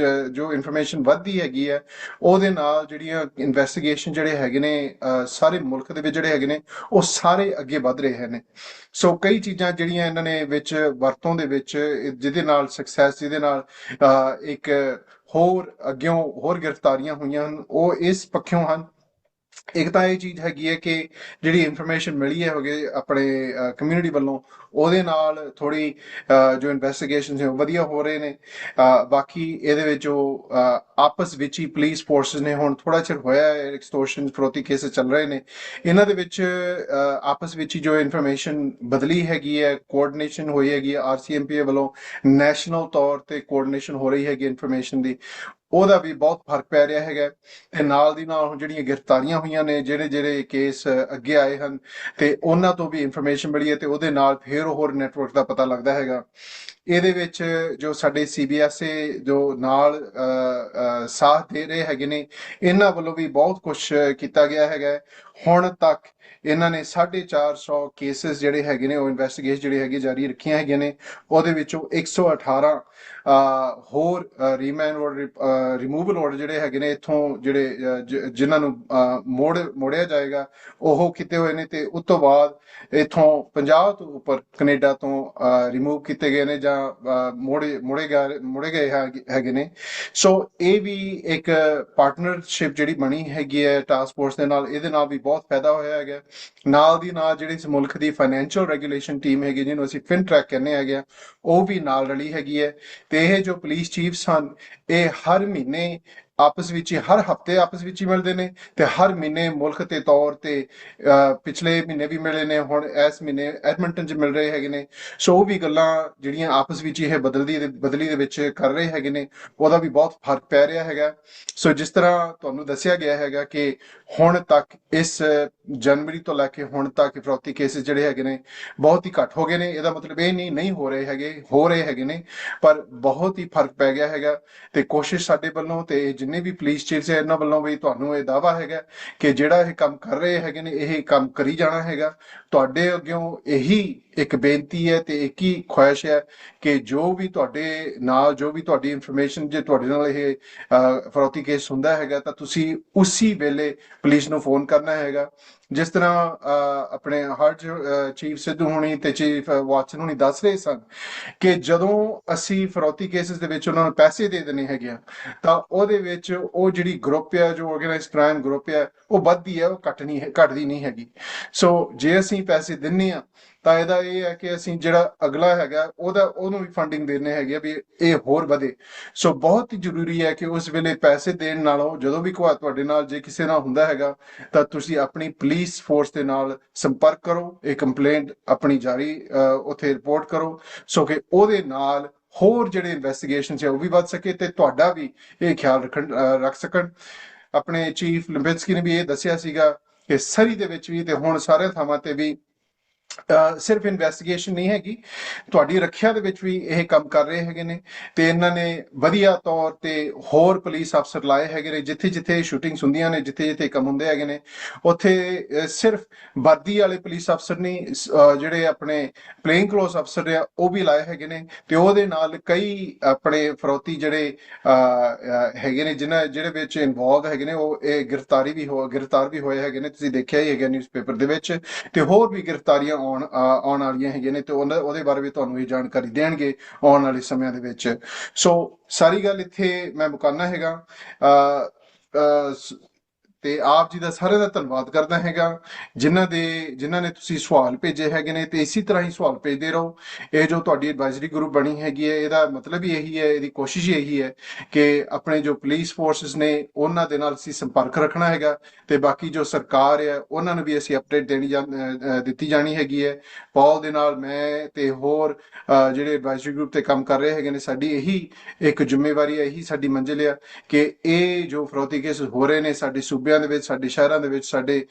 ਜੋ ਇਨਫੋਰਮੇਸ਼ਨ ਵੱਧਦੀ ਹੈਗੀ ਹੈ, ਉਹਦੇ ਨਾਲ ਜਿਹੜੀਆਂ ਇਨਵੈਸਟੀਗੇਸ਼ਨ ਜਿਹੜੇ ਹੈਗੇ ਨੇ ਸਾਰੇ ਮੁਲਕ ਦੇ ਵਿੱਚ ਜਿਹੜੇ ਹੈਗੇ ਨੇ, ਉਹ ਸਾਰੇ ਅੱਗੇ ਵੱਧ ਰਹੇ ਨੇ। ਸੋ ਕਈ ਚੀਜ਼ਾਂ ਜਿਹੜੀਆਂ ਇਹਨਾਂ ਨੇ ਵਿੱਚ ਵਰਤੋਂ ਦੇ ਵਿੱਚ, ਜਿਹਦੇ ਨਾਲ ਸਕਸੈਸ, ਜਿਹਦੇ ਨਾਲ ਇੱਕ ਹੋਰ ਅੱਗਿਓਂ ਹੋਰ ਗ੍ਰਿਫਤਾਰੀਆਂ ਹੋਈਆਂ ਹਨ, ਉਹ ਇਸ ਪੱਖੋਂ ਹਨ। ਇੱਕ ਤਾਂ ਇਹ ਚੀਜ਼ ਹੈਗੀ ਹੈ ਕਿ ਜਿਹੜੀ ਇਨਫੋਰਮੇਸ਼ਨ ਮਿਲੀ ਹੈ ਆਪਣੇ ਕਮਿਊਨਿਟੀ ਵੱਲੋਂ, ਉਹਦੇ ਨਾਲ ਥੋੜੀ ਜੋ ਇਨਵੈਸਟੀਗੇਸ਼ਨ ਹੈ ਉਹ ਵਧੀਆ ਹੋ ਰਹੇ ਨੇ। ਬਾਕੀ ਇਹਦੇ ਵਿੱਚ ਜੋ ਆਪਸ ਵਿੱਚ ਹੀ ਪੁਲਿਸ ਫੋਰਸਿਸ ਨੇ, ਹੁਣ ਥੋੜਾ ਚਿਰ ਹੋਇਆ ਐਕਸਟੋਰਸ਼ਨ ਫਿਰੌਤੀ ਕੇਸ ਚੱਲ ਰਹੇ ਨੇ, ਇਹਨਾਂ ਦੇ ਵਿੱਚ ਆਪਸ ਵਿੱਚ ਹੀ ਜੋ ਇਨਫੋਰਮੇਸ਼ਨ ਬਦਲੀ ਹੈਗੀ ਹੈ, ਕੋਆਰਡੀਨੇਸ਼ਨ ਹੋਈ ਹੈਗੀ ਹੈ, RCMP ਵੱਲੋਂ ਨੈਸ਼ਨਲ ਤੌਰ ਤੇ ਕੋਆਰਡੀਨੇਸ਼ਨ ਹੋ ਰਹੀ ਹੈਗੀ ਇਨਫੋਰਮੇਸ਼ਨ ਦੀ, ਉਹਦਾ ਵੀ ਬਹੁਤ ਫਰਕ ਪੈ ਰਿਹਾ ਹੈਗਾ। ਤੇ ਨਾਲ ਦੀ ਨਾਲ ਹੁਣ ਜਿਹੜੀਆਂ ਗ੍ਰਿਫਤਾਰੀਆਂ ਹੋਈਆਂ ਨੇ, ਜਿਹੜੇ ਕੇਸ ਅੱਗੇ ਆਏ ਹਨ, ਤੇ ਉਹਨਾਂ ਤੋਂ ਵੀ ਇਨਫੋਰਮੇਸ਼ਨ ਮਿਲੀ ਹੈ, ਤੇ ਉਹਦੇ ਨਾਲ ਫਿਰ ਹੋਰ ਨੈਟਵਰਕ ਦਾ ਪਤਾ ਲੱਗਦਾ ਹੈਗਾ। ਇਹਦੇ ਵਿੱਚ ਜੋ ਸਾਡੇ CBSA ਜੋ ਨਾਲ ਸਾਥ ਦੇ ਰਹੇ ਹੈਗੇ ਨੇ, ਇਹਨਾਂ ਵੱਲੋਂ ਵੀ ਬਹੁਤ ਕੁਝ ਕੀਤਾ ਗਿਆ ਹੈਗਾ। ਹੁਣ ਤੱਕ ਇਹਨਾਂ ਨੇ 450 ਕੇਸਿਸ ਜਿਹੜੇ ਹੈਗੇ ਨੇ, ਉਹ ਇਨਵੈਸਟੀਗੇਸ਼ਨ ਜਿਹੜੇ ਹੈਗੇ ਜਾਰੀ ਰੱਖੀਆਂ ਹੈਗੀਆਂ ਨੇ। ਉਹਦੇ ਵਿੱਚੋਂ 118 ਹੋਰ ਰੀਮੈਨ ਆਰਡਰ, ਰਿਮੂਵਲ ਆਰਡਰ ਜਿਹੜੇ ਹੈਗੇ ਨੇ ਇੱਥੋਂ, ਜਿਹੜੇ ਜਿਨ੍ਹਾਂ ਨੂੰ ਮੋੜਿਆ ਜਾਏਗਾ, ਉਹ ਕੀਤੇ ਹੋਏ ਨੇ। ਤੇ ਉਸ ਤੋਂ ਬਾਅਦ ਇੱਥੋਂ 50 ਤੋਂ ਉੱਪਰ ਕੈਨੇਡਾ ਤੋਂ ਰਿਮੂਵ ਕੀਤੇ ਗਏ ਨੇ ਜਾਂ ਮੋੜੇ ਗਏ ਹੈਗੇ ਨੇ। ਸੋ ਇਹ ਵੀ ਇੱਕ ਪਾਰਟਨਰਸ਼ਿਪ ਜਿਹੜੀ ਬਣੀ ਹੈਗੀ ਹੈ ਟਾਸਕ ਫੋਰਸ ਦੇ ਨਾਲ, ਇਹਦੇ ਨਾਲ ਵੀ ਬਹੁਤ ਫਾਇਦਾ ਹੋਇਆ ਹੈਗਾ। ਨਾਲ ਦੀ ਨਾਲ ਜਿਹੜੀ ਇਸ ਮੁਲਕ ਦੀ ਫਾਈਨੈਂਸ਼ੀਅਲ ਰੈਗੂਲੇਸ਼ਨ ਟੀਮ ਹੈਗੀ, ਜਿਹਨੂੰ ਅਸੀਂ ਫਿਨਟਰੈਕ ਕਹਿੰਦੇ ਹੈਗੇ ਆ, ਉਹ ਵੀ ਨਾਲ ਰਲੀ ਹੈਗੀ ਹੈ। ਤੇ ਇਹ ਜੋ ਪੁਲਿਸ ਚੀਫਸ ਹਨ, ਇਹ ਹਰ ਮਹੀਨੇ ਆਪਸ ਵਿੱਚ ਹੀ, ਹਰ ਹਫਤੇ ਆਪਸ ਵਿੱਚ ਹੀ ਮਿਲਦੇ ਨੇ, ਤੇ ਹਰ ਮਹੀਨੇ ਮੁਲਕ ਦੇ ਤੌਰ ਤੇ ਪਿਛਲੇ ਮਹੀਨੇ ਵੀ ਮਿਲੇ ਨੇ, ਹੁਣ ਇਸ ਮਹੀਨੇ ਐਡਮਿੰਟਨ 'ਚ ਮਿਲ ਰਹੇ ਹੈਗੇ ਨੇ। ਸੋ ਉਹ ਵੀ ਗੱਲਾਂ ਜਿਹੜੀਆਂ ਆਪਸ ਵਿੱਚ ਇਹ ਬਦਲੀ ਦੇ ਵਿੱਚ ਕਰ ਰਹੇ ਹੈਗੇ ਨੇ, ਉਹਦਾ ਵੀ ਬਹੁਤ ਫਰਕ ਪੈ ਰਿਹਾ ਹੈਗਾ। ਸੋ ਜਿਸ ਤਰ੍ਹਾਂ ਤੁਹਾਨੂੰ ਦੱਸਿਆ ਗਿਆ ਹੈਗਾ ਕਿ ਹੁਣ ਤੱਕ ਇਸ ਜਨਵਰੀ ਤੋਂ ਲੈ ਕੇ ਹੁਣ ਤੱਕ ਫਿਰੌਤੀ ਕੇਸਿਸ ਜਿਹੜੇ ਹੈਗੇ ਨੇ ਬਹੁਤ ਹੀ ਘੱਟ ਹੋ ਗਏ ਨੇ। ਇਹਦਾ ਮਤਲਬ ਇਹ ਨਹੀਂ ਹੋ ਰਹੇ ਹੈਗੇ ਨੇ, ਪਰ ਬਹੁਤ ਹੀ ਫਰਕ ਪੈ ਗਿਆ ਹੈਗਾ। ਤੇ ਕੋਸ਼ਿਸ਼ ਸਾਡੇ ਵੱਲੋਂ ਤੇ ਜਿੰਨੇ ਵੀ ਪੁਲਿਸ ਚੀਫਸ ਹੈ, ਇਹਨਾਂ ਵੱਲੋਂ ਵੀ ਤੁਹਾਨੂੰ ਇਹ ਦਾਅਵਾ ਹੈਗਾ ਕਿ ਜਿਹੜਾ ਇਹ ਕੰਮ ਕਰ ਰਹੇ ਹੈਗੇ ਨੇ, ਇਹ ਕੰਮ ਕਰੀ ਜਾਣਾ ਹੈਗਾ। ਤੁਹਾਡੇ ਅੱਗਿਓਂ ਇਹੀ ਇੱਕ ਬੇਨਤੀ ਹੈ ਤੇ ਇੱਕ ਹੀ ਖੁਆਇਸ਼ ਹੈ ਕਿ ਜੋ ਵੀ ਤੁਹਾਡੇ ਨਾਲ, ਜੋ ਵੀ ਤੁਹਾਡੀ ਇਨਫੋਰਮੇਸ਼ਨ, ਜੇ ਤੁਹਾਡੇ ਨਾਲ ਇਹ ਫਿਰੌਤੀ ਕੇਸ ਹੁੰਦਾ ਹੈਗਾ, ਤਾਂ ਤੁਸੀਂ ਉਸੇ ਵੇਲੇ ਪੁਲਿਸ ਨੂੰ ਫੋਨ ਕਰਨਾ ਹੈਗਾ। ਜਿਸ ਤਰ੍ਹਾਂ ਆਪਣੇ ਹਰਜ ਚੀਫ ਸਿੱਧੂ ਹੋਣੀ ਤੇ ਚੀਫ ਵਾਟਸਨ ਹੋਣੀ ਦੱਸ ਰਹੇ ਸਨ ਕਿ ਜਦੋਂ ਅਸੀਂ ਫਿਰੌਤੀ ਕੇਸਿਸ ਦੇ ਵਿੱਚ ਉਹਨਾਂ ਨੂੰ ਪੈਸੇ ਦੇ ਦੇਣੇ ਹੈਗੇ ਆ, ਤਾਂ ਉਹਦੇ ਵਿੱਚ ਉਹ ਜਿਹੜੀ ਗਰੁੱਪ ਆ, ਜੋ ਆਰਗੇਨਾਈਜ਼ਡ ਕ੍ਰਾਈਮ ਗਰੁੱਪ ਆ, ਉਹ ਵੱਧਦੀ ਹੈ, ਉਹ ਘਟਦੀ ਨਹੀਂ ਹੈਗੀ। ਸੋ ਜੇ ਅਸੀਂ ਪੈਸੇ ਦਿੰਨੇ ਆ, ਤਾਂ ਇਹਦਾ ਇਹ ਹੈ ਕਿ ਅਸੀਂ ਜਿਹੜਾ ਅਗਲਾ ਹੈਗਾ ਉਹਨੂੰ ਵੀ ਫੰਡਿੰਗ ਦੇਣੇ ਹੈਗੇ ਵੀ ਇਹ ਹੋਰ ਵਧੇ। ਸੋ ਬਹੁਤ ਹੀ ਜ਼ਰੂਰੀ ਹੈ ਕਿ ਉਸ ਵੇਲੇ ਪੈਸੇ ਦੇਣ ਨਾਲੋਂ ਜਦੋਂ ਵੀ ਕੋਈ ਤੁਹਾਡੇ ਨਾਲ ਜੇ ਕਿਸੇ ਨਾਲ ਹੁੰਦਾ ਹੈਗਾ, ਤਾਂ ਤੁਸੀਂ ਆਪਣੀ ਪੁਲਿਸ ਫੋਰਸ ਦੇ ਨਾਲ ਸੰਪਰਕ ਕਰੋ, ਇਹ ਕੰਪਲੇਂਟ ਆਪਣੀ ਜਾਰੀ ਉੱਥੇ ਰਿਪੋਰਟ ਕਰੋ, ਸੋ ਕਿ ਉਹਦੇ ਨਾਲ ਹੋਰ ਜਿਹੜੇ ਇਨਵੈਸਟੀਗੇਸ਼ਨ ਹੈ ਉਹ ਵੀ ਵੱਧ ਸਕੇ ਤੇ ਤੁਹਾਡਾ ਵੀ ਇਹ ਖਿਆਲ ਰੱਖ ਸਕਣ। ਆਪਣੇ ਚੀਫ ਲਿੰਬਿੰਸਕੀ ਨੇ ਵੀ ਇਹ ਦੱਸਿਆ ਸੀਗਾ ਕਿ ਸਰੀ ਦੇ ਵਿੱਚ ਵੀ ਤੇ ਹੁਣ ਸਾਰੇ ਥਾਵਾਂ ਤੇ ਵੀ ਸਿਰਫ ਇਨਵੈਸਟੀਗੇਸ਼ਨ ਨਹੀਂ ਹੈਗੀ, ਤੁਹਾਡੀ ਰੱਖਿਆ ਦੇ ਵਿੱਚ ਵੀ ਇਹ ਕੰਮ ਕਰ ਰਹੇ ਹੈਗੇ ਨੇ। ਤੇ ਇਹਨਾਂ ਨੇ ਵਧੀਆ ਤੌਰ ਤੇ ਹੋਰ ਪੁਲਿਸ ਅਫਸਰ ਲਾਏ ਹੈਗੇ ਨੇ, ਜਿੱਥੇ ਜਿੱਥੇ ਸ਼ੂਟਿੰਗਸ ਹੁੰਦੀਆਂ ਨੇ, ਜਿੱਥੇ ਜਿੱਥੇ ਕੰਮ ਹੁੰਦੇ ਹੈਗੇ ਨੇ, ਉੱਥੇ ਸਿਰਫ ਵਰਦੀ ਵਾਲੇ ਪੁਲਿਸ ਅਫਸਰ ਨਹੀਂ, ਜਿਹੜੇ ਆਪਣੇ ਪਲੇਇੰਗ ਕਲੋਥ ਅਫਸਰ ਆ ਉਹ ਵੀ ਲਾਏ ਹੈਗੇ ਨੇ। ਤੇ ਉਹਦੇ ਨਾਲ ਕਈ ਆਪਣੇ ਫਰੌਤੀ ਜਿਹੜੇ ਹੈਗੇ ਨੇ, ਜਿਹੜੇ ਵਿੱਚ ਇਨਵੋਲਵ ਹੈਗੇ ਨੇ, ਉਹ ਇਹ ਗ੍ਰਿਫਤਾਰ ਵੀ ਹੋਏ ਹੈਗੇ ਨੇ। ਤੁਸੀਂ ਦੇਖਿਆ ਹੀ ਹੈਗਾ ਨਿਊਜ਼ਪੇਪਰ ਦੇ ਵਿੱਚ, ਤੇ ਹੋਰ ਵੀ ਗ੍ਰਿਫਤਾਰੀਆਂ ਆਉਣ ਵਾਲੀਆਂ ਹੈਗੀਆਂ ਨੇ ਤੇ ਉਹਦੇ ਬਾਰੇ ਵੀ ਤੁਹਾਨੂੰ ਇਹ ਜਾਣਕਾਰੀ ਦੇਣਗੇ ਆਉਣ ਵਾਲੇ ਸਮਿਆਂ ਦੇ ਵਿੱਚ। ਸੋ ਸਾਰੀ ਗੱਲ ਇੱਥੇ ਮੈਂ ਮੁਕਾਨਾ ਹੈਗਾ। ਤੇ ਆਪ ਜੀ ਦਾ ਸਾਰਿਆਂ ਦਾ ਧੰਨਵਾਦ ਕਰਦਾ ਹੈਗਾ ਜਿਨ੍ਹਾਂ ਨੇ ਤੁਸੀਂ ਸਵਾਲ ਭੇਜੇ ਹੈਗੇ ਨੇ, ਤੇ ਇਸੇ ਤਰ੍ਹਾਂ ਹੀ ਸਵਾਲ ਭੇਜਦੇ ਰਹੋ। ਇਹ ਜੋ ਤੁਹਾਡੀ ਐਡਵਾਈਜ਼ਰੀ ਗਰੁੱਪ ਬਣੀ ਹੈਗੀ ਹੈ, ਇਹਦਾ ਮਤਲਬ ਹੀ ਇਹੀ ਹੈ, ਇਹਦੀ ਕੋਸ਼ਿਸ਼ ਹੀ ਇਹੀ ਹੈ ਕਿ ਆਪਣੇ ਜੋ ਪੁਲਿਸ ਫੋਰਸਿਸ ਨੇ ਉਹਨਾਂ ਦੇ ਨਾਲ ਅਸੀਂ ਸੰਪਰਕ ਰੱਖਣਾ ਹੈਗਾ, ਤੇ ਬਾਕੀ ਜੋ ਸਰਕਾਰ ਹੈ ਉਹਨਾਂ ਨੂੰ ਵੀ ਅਸੀਂ ਅਪਡੇਟ ਦਿੱਤੀ ਜਾਣੀ ਹੈਗੀ ਹੈ। ਪੌਲ ਦੇ ਨਾਲ ਮੈਂ ਤੇ ਹੋਰ ਜਿਹੜੇ ਐਡਵਾਈਜ਼ਰੀ ਗਰੁੱਪ ਤੇ ਕੰਮ ਕਰ ਰਹੇ ਹੈਗੇ ਨੇ, ਸਾਡੀ ਇਹੀ ਇੱਕ ਜ਼ਿੰਮੇਵਾਰੀ ਹੈ, ਇਹੀ ਸਾਡੀ ਮੰਜ਼ਿਲ ਹੈ ਕਿ ਇਹ ਜੋ ਫਰੌਤੀ ਕੇਸ ਹੋ ਰਹੇ ਨੇ ਸਾਡੇ ਸੂਬਿਆਂ ਦੇ ਵਿੱਚ, ਸਾਡੇ ਸ਼ਹਿਰਾਂ ਦੇ ਵਿੱਚ, ਸਾਡੇ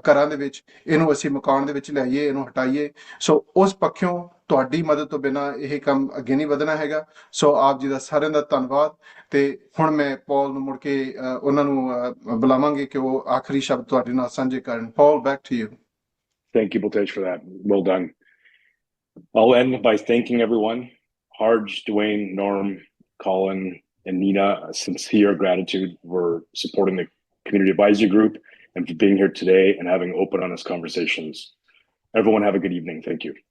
ਘਰਾਂ ਦੇ ਵਿੱਚ, ਇਹਨੂੰ ਅਸੀਂ ਮੁਕਾਉਣ ਦੇ ਵਿੱਚ ਲਿਆਈਏ, ਇਹਨੂੰ ਹਟਾਈਏ। ਸੋ ਉਸ ਪੱਖੋਂ ਤੁਹਾਡੀ ਮਦਦ ਤੋਂ ਬਿਨਾਂ ਇਹ ਕੰਮ ਅੱਗੇ ਨਹੀਂ ਵਧਣਾ ਹੈਗਾ। ਸੋ ਆਪ ਜੀ ਦਾ ਸਾਰਿਆਂ ਦਾ ਧੰਨਵਾਦ। ਤੇ ਹੁਣ ਮੈਂ ਪੌਲ ਨੂੰ ਮੁੜ ਕੇ ਉਹਨਾਂ ਨੂੰ ਬੁਲਾਵਾਂਗੇ ਕਿ ਉਹ ਆਖਰੀ ਸ਼ਬਦ ਤੁਹਾਡੇ ਨਾਲ ਸਾਂਝੇ ਕਰਨ। ਪੌਲ, back to you. Thank you, Baltej, for that. Well done. I'll end by thanking everyone. Harj, Dwayne, Norm, Colin, and Nina, a sincere gratitude for supporting the Community Advisory Group and for being here today and having open, honest conversations. Everyone have a good evening. Thank you.